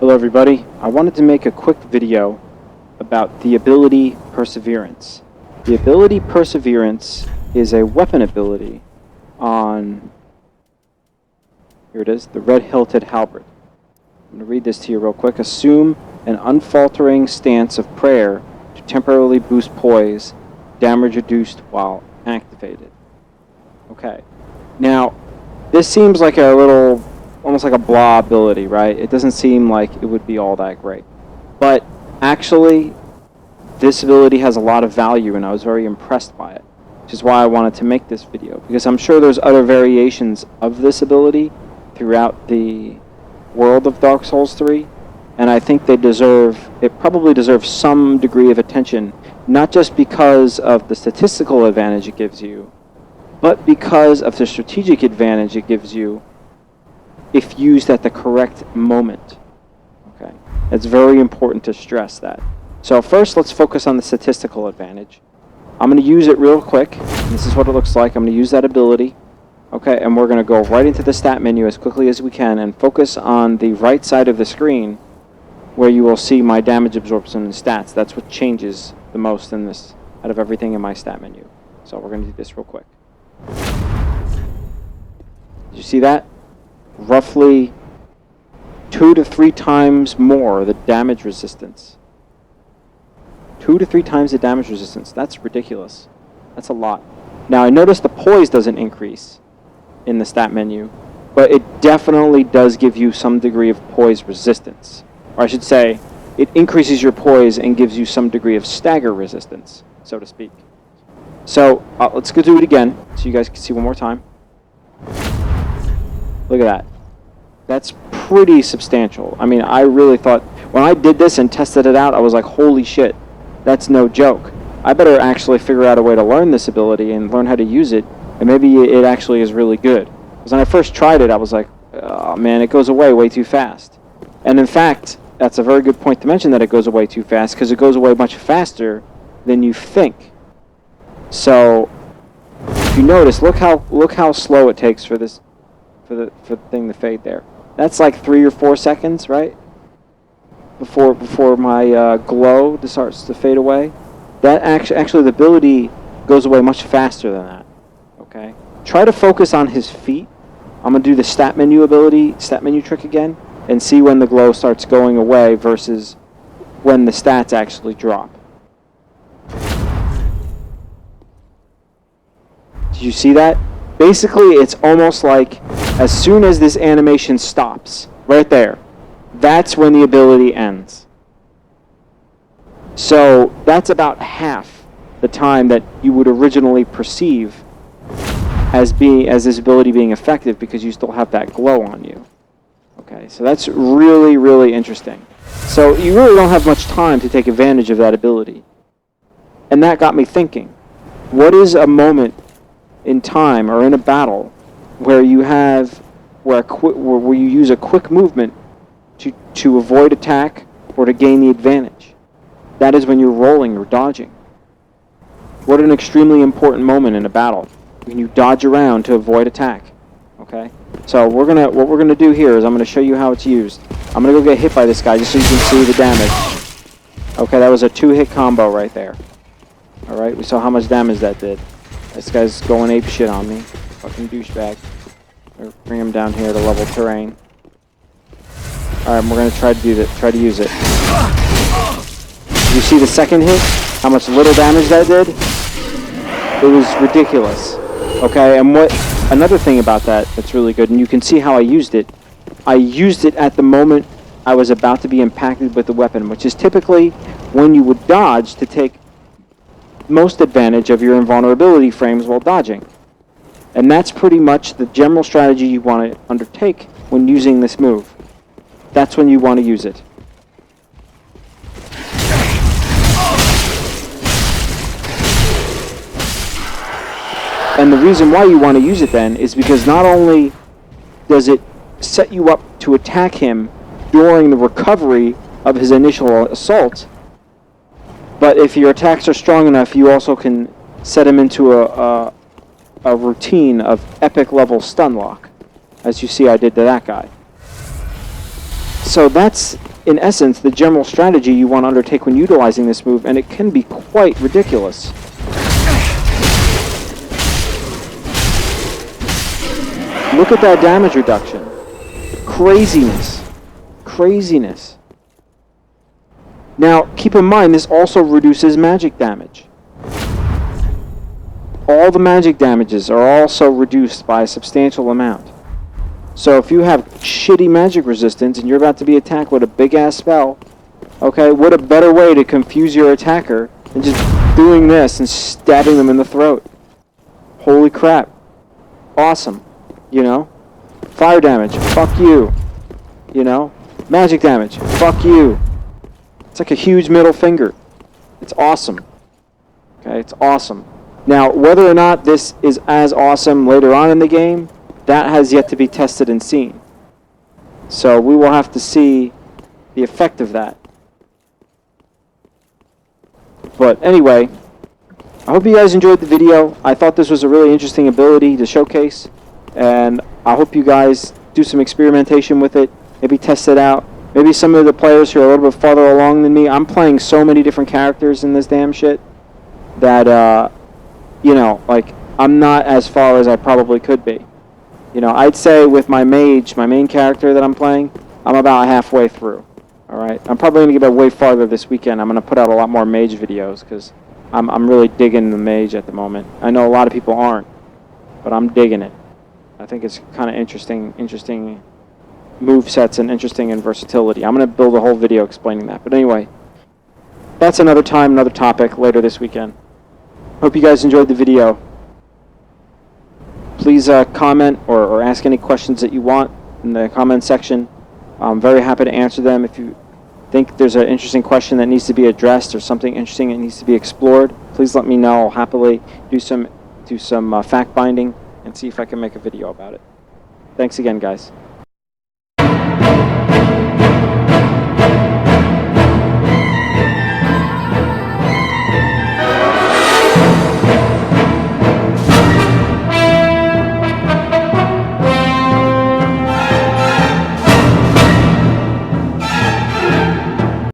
Hello everybody, I wanted to make a quick video about the ability Perseverance. The ability Perseverance is a weapon ability on, here it is, the red-hilted halberd. I'm going to read this to you real quick. Assume an unfaltering stance of prayer to temporarily boost poise, damage reduced while activated. Okay, now this seems like a little almost like a blah ability, right? It doesn't seem like it would be all that great. But actually, this ability has a lot of value, and I was very impressed by it, which is why I wanted to make this video, because I'm sure there's other variations of this ability throughout the world of Dark Souls 3, and I think it probably deserves some degree of attention, not just because of the statistical advantage it gives you, but because of the strategic advantage it gives you if used at the correct moment. Okay, it's very important to stress that. So first, let's focus on the statistical advantage. I'm going to use it real quick. This is what it looks like. I'm going to use that ability. Okay, and we're going to go right into the stat menu as quickly as we can and focus on the right side of the screen where you will see my damage absorption and stats. That's what changes the most in this out of everything in my stat menu. So we're going to do this real quick. Did you see that? Roughly 2 to 3 times more the damage resistance. 2 to 3 times the damage resistance. That's ridiculous. That's a lot. Now I noticed the poise doesn't increase in the stat menu, but it definitely does give you some degree of poise resistance. Or I should say, it increases your poise and gives you some degree of stagger resistance, so to speak. So let's go do it again so you guys can see one more time. Look at that. That's pretty substantial. I mean, I really thought, when I did this and tested it out, I was like, holy shit, that's no joke. I better actually figure out a way to learn this ability and learn how to use it, and maybe it actually is really good. Because when I first tried it, I was like, oh man, it goes away way too fast. And in fact, that's a very good point to mention that it goes away too fast, because it goes away much faster than you think. So, if you notice, look how slow it takes for this for the thing to fade there. That's like 3 or 4 seconds, right? Before my glow starts to fade away. That actually the ability goes away much faster than that. Okay. Try to focus on his feet. I'm gonna do the stat menu trick again, and see when the glow starts going away versus when the stats actually drop. Did you see that? Basically, it's almost like as soon as this animation stops, right there, that's when the ability ends. So that's about half the time that you would originally perceive as this ability being effective, because you still have that glow on you. Okay, so that's really, really interesting. So you really don't have much time to take advantage of that ability. And that got me thinking, what is a moment in time or in a battle where you use a quick movement to avoid attack or to gain the advantage? That is when you're rolling or dodging. What an extremely important moment in a battle, when you dodge around to avoid attack. Okay, so what we're gonna do here is I'm gonna show you how it's used. I'm gonna go get hit by this guy just so you can see the damage. Okay, that was a 2-hit combo right there. All right, we saw how much damage that did. This guy's going ape shit on me. Fucking douchebag. Bring him down here to level terrain. Alright, we're gonna try to use it. You see the second hit? How much little damage that did? It was ridiculous. Okay, and another thing about that's really good, and you can see how I used it. I used it at the moment I was about to be impacted with the weapon, which is typically when you would dodge to take most advantage of your invulnerability frames while dodging. And that's pretty much the general strategy you want to undertake when using this move. That's when you want to use it. And the reason why you want to use it then is because not only does it set you up to attack him during the recovery of his initial assault, but if your attacks are strong enough, you also can set him into a routine of epic level stun lock, as you see I did to that guy. So that's in essence, the general strategy you want to undertake when utilizing this move, and it can be quite ridiculous. Look at that damage reduction. Craziness. Craziness. Now, keep in mind, this also reduces magic damage. All the magic damages are also reduced by a substantial amount. So if you have shitty magic resistance and you're about to be attacked with a big-ass spell, okay, what a better way to confuse your attacker than just doing this and stabbing them in the throat. Holy crap. Awesome. You know? Fire damage. Fuck you. You know? Magic damage. Fuck you. It's like a huge middle finger. It's awesome. Okay, it's awesome. Now, whether or not this is as awesome later on in the game, that has yet to be tested and seen. So we will have to see the effect of that. But anyway, I hope you guys enjoyed the video. I thought this was a really interesting ability to showcase, and I hope you guys do some experimentation with it, maybe test it out. Maybe some of the players who are a little bit farther along than me, I'm playing so many different characters in this damn shit that, you know, like, I'm not as far as I probably could be. You know, I'd say with my mage, my main character that I'm playing, I'm about halfway through. Alright? I'm probably going to get way farther this weekend. I'm going to put out a lot more mage videos because I'm really digging the mage at the moment. I know a lot of people aren't, but I'm digging it. I think it's kind of interesting move sets and interesting in versatility. I'm going to build a whole video explaining that. But anyway, that's another time, another topic later this weekend. Hope you guys enjoyed the video. Please comment or ask any questions that you want in the comment section. I'm very happy to answer them. If you think there's an interesting question that needs to be addressed or something interesting that needs to be explored, please let me know. I'll happily do some fact binding and see if I can make a video about it. Thanks again, guys.